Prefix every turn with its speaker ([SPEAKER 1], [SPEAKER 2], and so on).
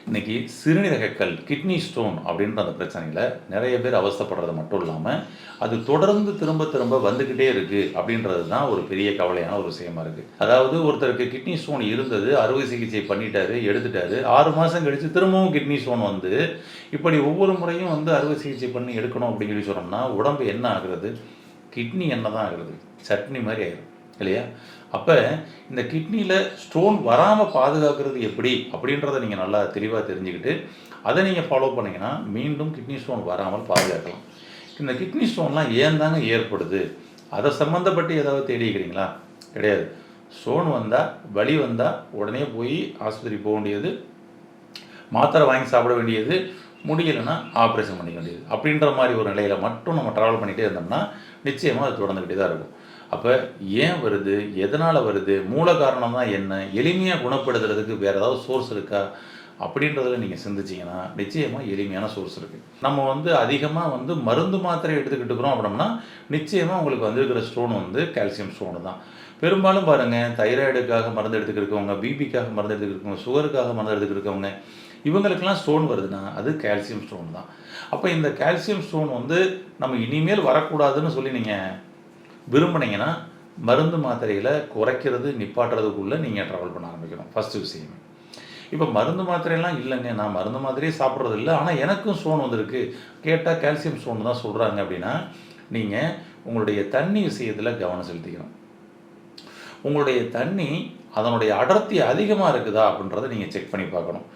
[SPEAKER 1] இன்னைக்கு சிறுநீரகக்கல் kidney stone அப்படின்ற அந்த பிரச்சனையில் நிறைய பேர் அவஸ்தைப்படுறது மட்டும் இல்லாமல் அது தொடர்ந்து திரும்ப திரும்ப வந்துக்கிட்டே இருக்குது அப்படின்றது தான் ஒரு பெரிய கவலையான ஒரு விஷயமா இருக்குது. அதாவது ஒருத்தருக்கு கிட்னி ஸ்டோன் இருந்தது, அறுவை சிகிச்சை பண்ணிட்டாரு, எடுத்துட்டாரு, 6 மாதம் கழித்து திரும்பவும் கிட்னி ஸ்டோன் வந்து இப்படி ஒவ்வொரு முறையும் வந்து அறுவை சிகிச்சை பண்ணி எடுக்கணும் அப்படின்னு சொல்லி சொன்னோம்னா உடம்பு என்ன ஆகுறது? கிட்னி என்ன தான் ஆகுறது? சட்னி மாதிரி ஆயிடும் இல்லையா? அப்போ இந்த கிட்னியில் ஸ்டோன் வராமல் பாதுகாக்கிறது எப்படி அப்படின்றத நீங்கள் நல்லா தெளிவாக தெரிஞ்சுக்கிட்டு அதை நீங்கள் ஃபாலோ பண்ணிங்கன்னா மீண்டும் கிட்னி ஸ்டோன் வராமல் பாதுகாக்கலாம். இந்த கிட்னி ஸ்டோன்லாம் ஏன் தாங்க ஏற்படுது? அதை சம்மந்தப்பட்டு ஏதாவது தேடிக்கிறீங்களா? கிடையாது. ஸ்டோன் வந்தால், வலி வந்தால் உடனே போய் ஆஸ்பத்திரி போக வேண்டியது, மாத்திரை வாங்கி சாப்பிட வேண்டியது, முடியலைன்னா ஆப்ரேஷன் பண்ணிக்க வேண்டியது அப்படின்ற மாதிரி ஒரு நிலையில் மட்டும் நம்ம ட்ராவல் பண்ணிகிட்டே இருந்தோம்னா நிச்சயமாக அது தொடர்ந்துக்கிட்டே தான் இருக்கும். அப்போ ஏன் வருது, எதனால் வருது, மூல காரணம் தான் என்ன, எளிமையாக குணப்படுத்துறதுக்கு வேறு ஏதாவது சோர்ஸ் இருக்கா அப்படின்றதில் நீங்கள் சிந்திச்சிங்கன்னா நிச்சயமாக எளிமையான சோர்ஸ் இருக்குது. நம்ம வந்து அதிகமாக வந்து மருந்து மாத்திரை எடுத்துக்கிட்டு இருக்கிறோம் அப்படின்னா நிச்சயமாக உங்களுக்கு வந்திருக்கிற ஸ்டோன் வந்து கால்சியம் ஸ்டோனு தான். பெரும்பாலும் பாருங்கள், தைராய்டுக்காக மருந்து எடுத்துக்கிருக்கவங்க, பிபிக்காக மருந்து எடுத்துக்கிருக்கவங்க, சுகருக்காக மருந்து எடுத்துக்கிருக்கவங்க, இவங்களுக்கெல்லாம் ஸ்டோன் வருதுன்னா அது கால்சியம் ஸ்டோன் தான். அப்போ இந்த கால்சியம் ஸ்டோன் வந்து நம்ம இனிமேல் வரக்கூடாதுன்னு சொல்லி நீங்கள் விரும்புனீங்கன்னா மருந்து மாத்திரையில் குறைக்கிறது நிப்பாட்டுறதுக்குள்ளே நீங்கள் ட்ராவல் பண்ண ஆரம்பிக்கணும். ஃபஸ்ட்டு விஷயமே. இப்போ மருந்து மாத்திரையெல்லாம் இல்லைங்க, நான் மருந்து மாத்திரையே சாப்பிட்றது இல்லை, ஆனால் எனக்கும் ஸ்டோன் வந்திருக்கு, கேட்டால் கால்சியம் ஸ்டோன் தான் சொல்கிறாங்க அப்படின்னா நீங்கள் உங்களுடைய தண்ணி விஷயத்தில் கவனம் செலுத்திக்கணும். உங்களுடைய தண்ணி அதனுடைய அடர்த்தி அதிகமாக இருக்குதா அப்படின்றத நீங்கள் செக் பண்ணி பார்க்கணும்.